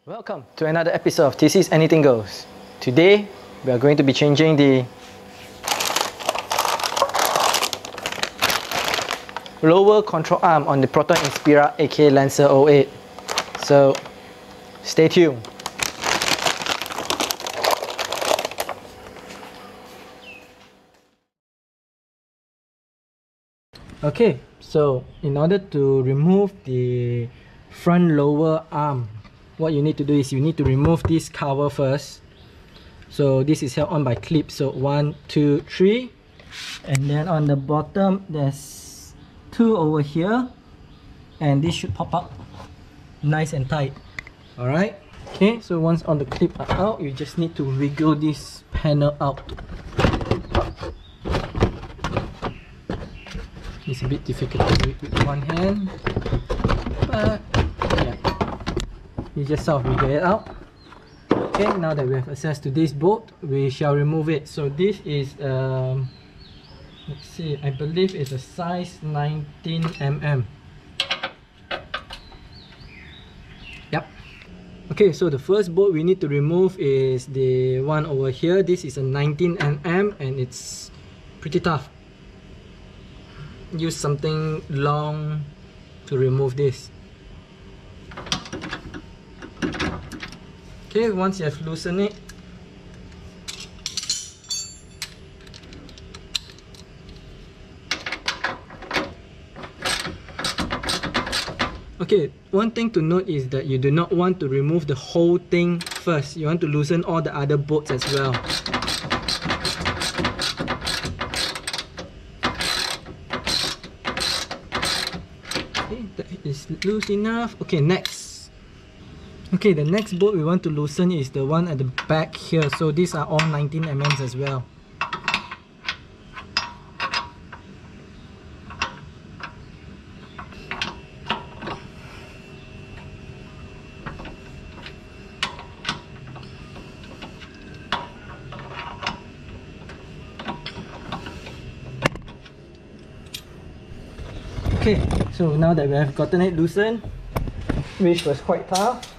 Welcome to another episode of TC's Anything Goes. Today, we are going to be changing the lower control arm on the Proton Inspira aka Lancer 08. So, stay tuned. Okay, so in order to remove the front lower arm, what you need to do is you need to remove this cover first. So this is held on by clips. So 1, 2, 3, and then on the bottom there's 2 over here, and this should pop up nice and tight. Alright, okay, so once on the clip are out, you just need to wiggle this panel out. It's a bit difficult to do it with one hand, but yeah, you just sort of wiggle it out. Okay, now that we have access to this bolt, we shall remove it. So this is let's see, I believe it's a size 19 mm. Yep. Okay, so the first bolt we need to remove is the one over here. This is a 19 mm and it's pretty tough. Use something long to remove this. Okay, once you have loosened it, okay, one thing to note is that you do not want to remove the whole thing first. You want to loosen all the other bolts as well. Okay, that is loose enough. Okay, next. Okay, the next bolt we want to loosen is the one at the back here. So these are all 19 mm as well. Okay, so now that we have gotten it loosened, which was quite tough,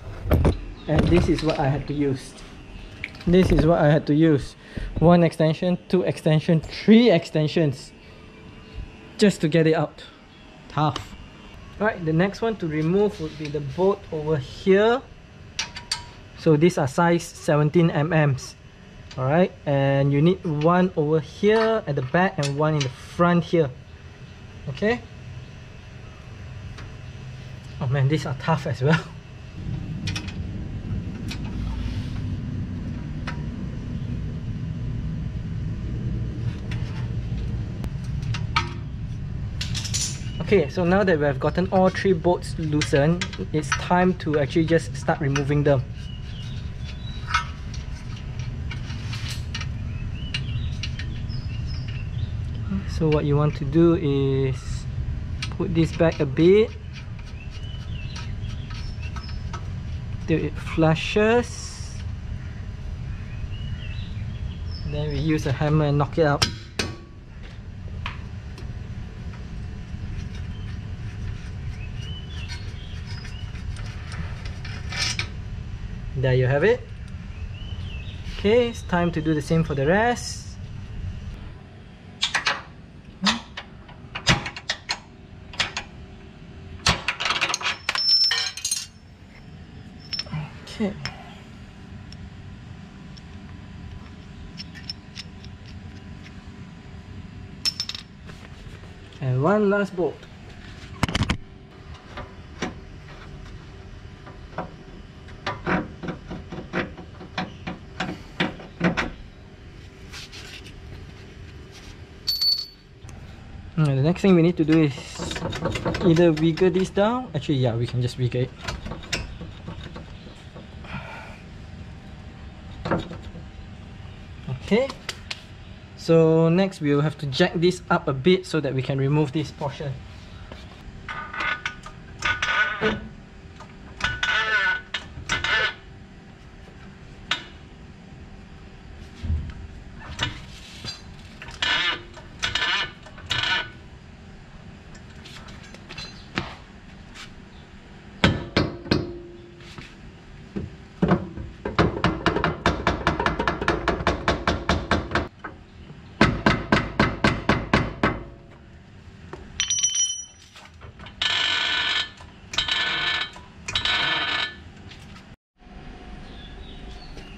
and this is what I had to use. This is what I had to use. 1 extension, 2 extension, 3 extensions just to get it out. Tough. Right, the next one to remove would be the bolt over here. So these are size 17 mm. Alright, and you need one over here at the back and one in the front here. Okay. Oh man, these are tough as well. Okay, so now that we have gotten all 3 bolts loosened, it's time to actually just start removing them. So what you want to do is put this back a bit till it flushes. Then we use a hammer and knock it out. There you have it. Okay, it's time to do the same for the rest. Okay. And one last bolt. The next thing we need to do is either wiggle this down. Actually, yeah, we can just wiggle it. Okay. So next we will have to jack this up a bit so that we can remove this portion.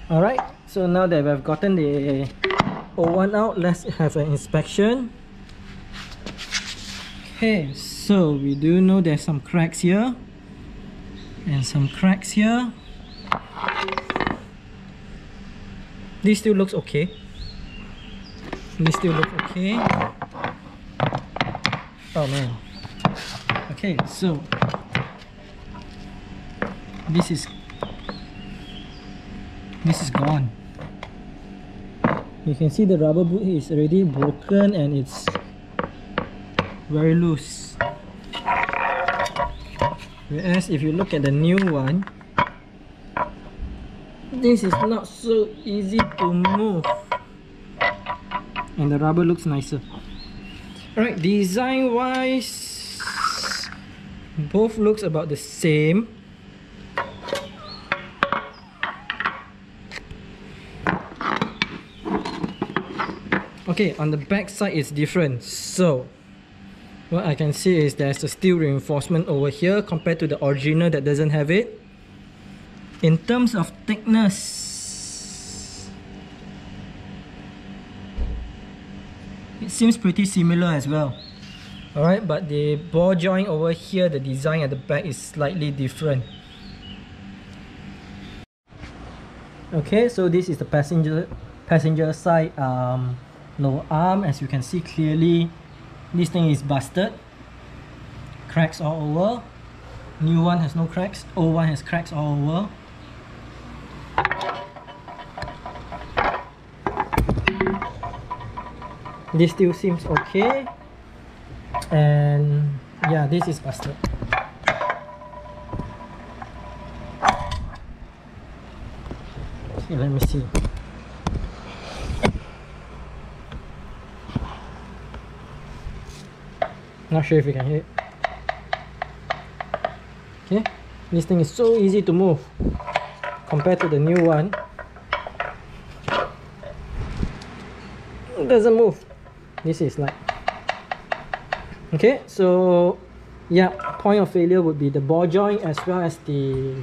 Alright, so now that we've gotten the O1 out, let's have an inspection. Okay, so we do know there's some cracks here and some cracks here. This still looks okay. This still looks okay. Oh man. Okay, so this is gone. You can see the rubber boot is already broken and it's very loose. Whereas if you look at the new one, this is not so easy to move and the rubber looks nicer. Alright, design wise, both looks about the same. Okay, on the back side it's different. So what I can see is there's a steel reinforcement over here compared to the original that doesn't have it. In terms of thickness, it seems pretty similar as well. Alright, but the ball joint over here, the design at the back is slightly different. Okay, so this is the passenger side lower arm. As you can see clearly, this thing is busted. Cracks all over. New one has no cracks. Old one has cracks all over. This still seems okay. And yeah, this is busted. Okay, let me see. Not sure if you can hear it. Okay, this thing is so easy to move compared to the new one. It doesn't move. This is like, okay, so yeah, point of failure would be the ball joint as well as the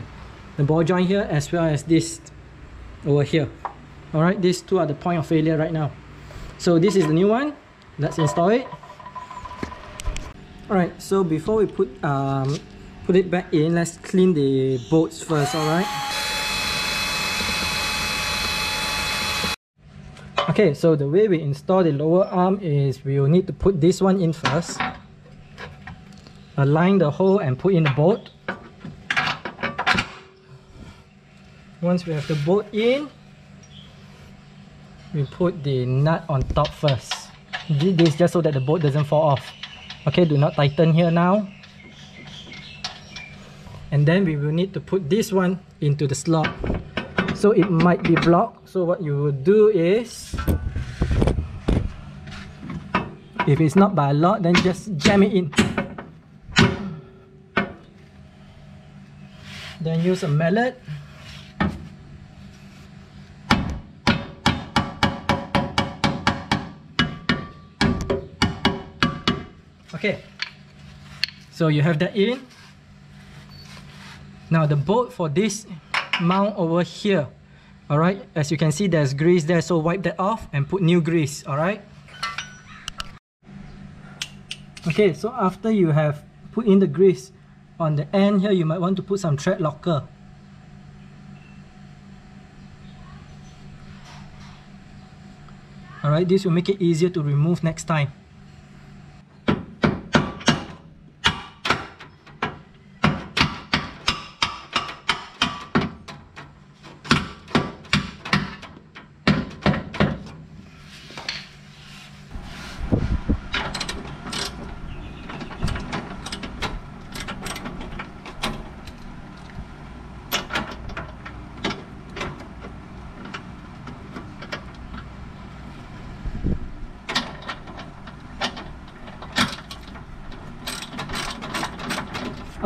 ball joint here as well as this over here. Alright, these two are the point of failure right now. So this is the new one. Let's install it. Alright, so before we put it back in, let's clean the bolts first, alright? Okay, so the way we install the lower arm is we will need to put this one in first. Align the hole and put in the bolt. Once we have the bolt in, we put the nut on top first. This is just so that the bolt doesn't fall off. Okay, do not tighten here now. And then we will need to put this one into the slot. So it might be blocked. So what you will do is, if it's not by a lot, then just jam it in. Then use a mallet. Okay, so you have that in. Now the bolt for this mount over here, alright, as you can see there's grease there, so wipe that off and put new grease, alright. Okay, so after you have put in the grease, on the end here you might want to put some thread locker. Alright, this will make it easier to remove next time.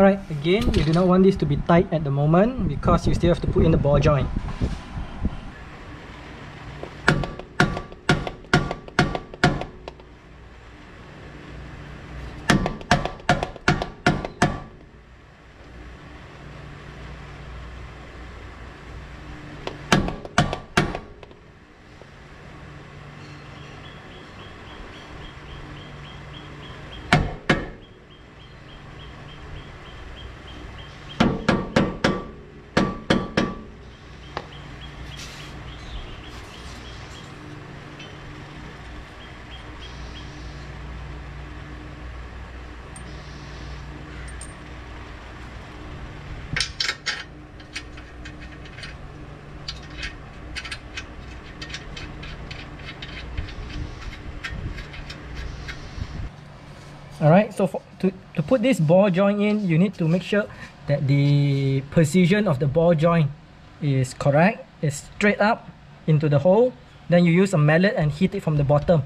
Alright, again, you do not want this to be tight at the moment because you still have to put in the ball joint. Alright, so to put this ball joint in, you need to make sure that the position of the ball joint is correct, is straight up into the hole. Then you use a mallet and hit it from the bottom.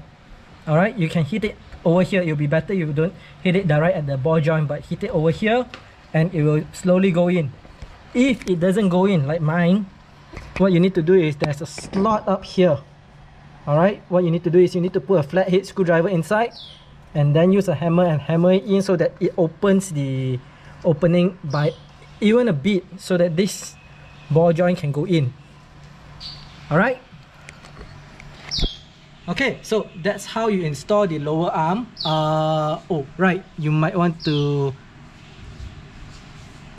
Alright, you can hit it over here. It'll be better if you don't hit it direct at the ball joint, but hit it over here and it will slowly go in. If it doesn't go in, like mine, what you need to do is there's a slot up here. Alright, what you need to do is you need to put a flathead screwdriver inside and then use a hammer and hammer it in so that it opens the opening by even a bit so that this ball joint can go in. Alright? Okay, so that's how you install the lower arm. Oh, right, you might want to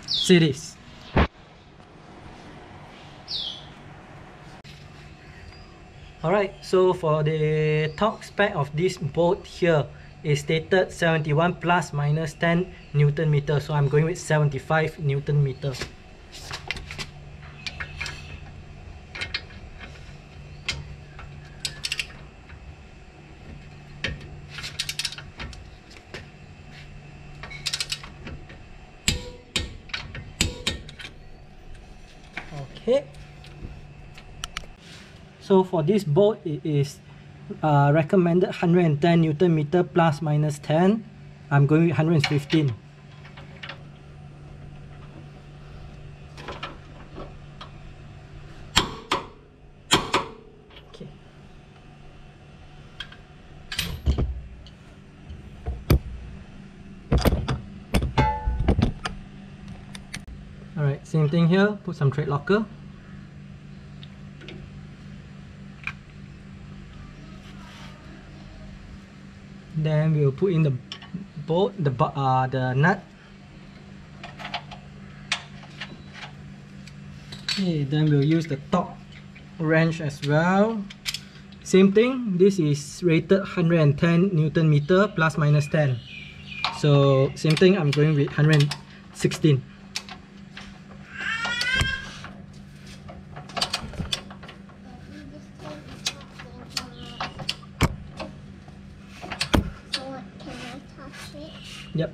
see this. Alright, so for the torque spec of this boat here is stated 71 plus minus 10 Newton meter. So I'm going with 75 Newton meter. Okay. So for this boat, it is recommended 110 Newton meter plus minus 10. I'm going with 115. Okay. Alright, same thing here. Put some thread locker. Then we'll put in the bolt, the nut. Okay, then we'll use the top wrench as well. Same thing, this is rated 110 Newton meter plus minus 10. So same thing, I'm going with 116. Yep.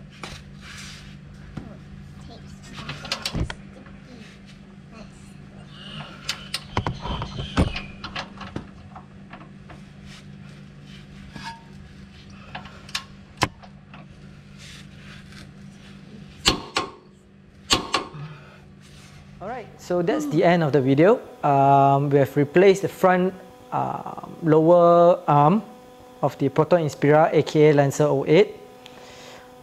Alright, so that's the end of the video. We have replaced the front lower arm of the Proton Inspira aka Lancer 08.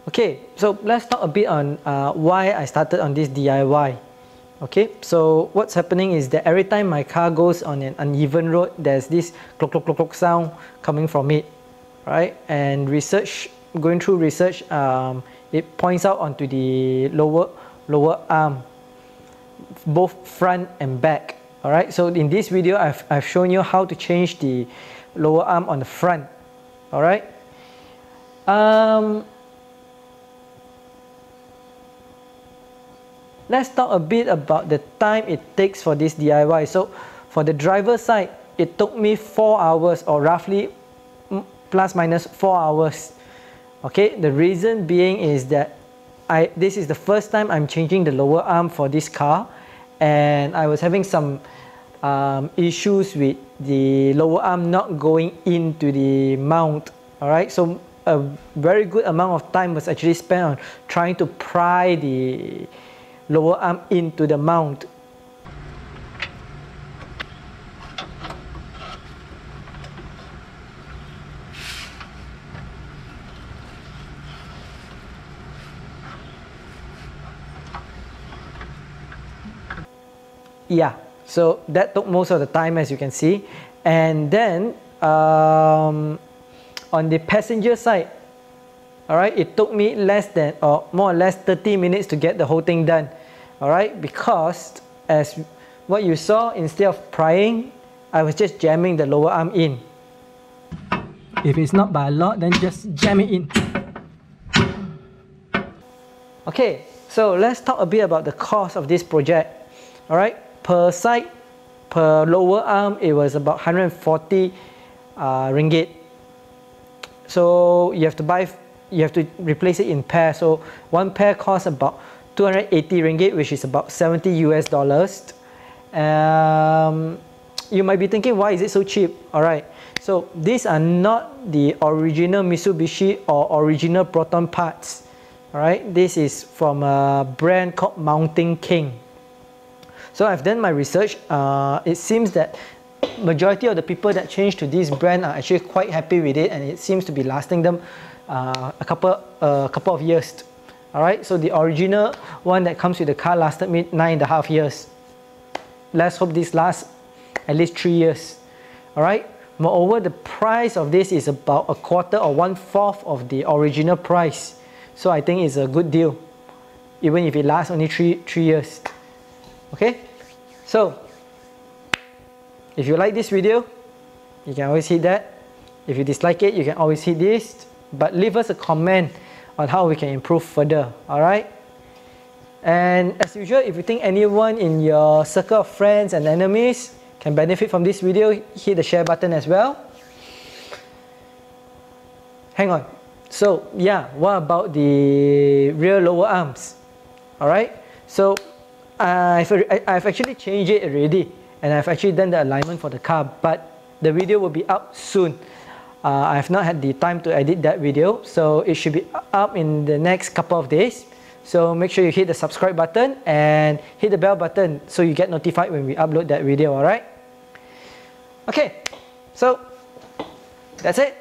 Okay, so let's talk a bit on why I started on this DIY. Okay, so what's happening is that every time my car goes on an uneven road, there's this clock clock clock clock sound coming from it, right? And going through research, it points out onto the lower arm, both front and back. All right, so in this video, I've shown you how to change the lower arm on the front. All right. Let's talk a bit about the time it takes for this DIY. So for the driver's side, it took me 4 hours, or roughly plus minus 4 hours. Okay, the reason being is that this is the first time I'm changing the lower arm for this car, and I was having some issues with the lower arm not going into the mount. Alright, so a very good amount of time was actually spent on trying to pry the lower arm into the mount. Yeah, so that took most of the time, as you can see. And then on the passenger side, alright, it took me less than, or more or less 30 minutes to get the whole thing done. Alright, because as what you saw, instead of prying, I was just jamming the lower arm in. If it's not by a lot, then just jam it in. Okay, so let's talk a bit about the cost of this project. Alright, per side, per lower arm, it was about 140 ringgit. So you have to buy you have to replace it in pairs. So one pair costs about 280 ringgit, which is about 70 US dollars. You might be thinking, why is it so cheap? Alright, so these are not the original Mitsubishi or original Proton parts. Alright, this is from a brand called Mountain King. So I've done my research. It seems that majority of the people that change to this brand are actually quite happy with it, and it seems to be lasting them a couple of years. Alright, so the original one that comes with the car lasted me 9.5 years. Let's hope this lasts at least 3 years. Alright, moreover, the price of this is about a quarter or 1/4 of the original price. So I think it's a good deal, even if it lasts only 3 years. Okay, so if you like this video, you can always hit that. If you dislike it, you can always hit this. But leave us a comment on how we can improve further. Alright, and as usual, if you think anyone in your circle of friends and enemies can benefit from this video, hit the share button as well. Hang on. So yeah, what about the rear lower arms? Alright, so I've actually changed it already, and I've actually done the alignment for the car, but the video will be up soon. I've not had the time to edit that video, so it should be up in the next couple of days. So make sure you hit the subscribe button and hit the bell button so you get notified when we upload that video, alright? Okay, so that's it.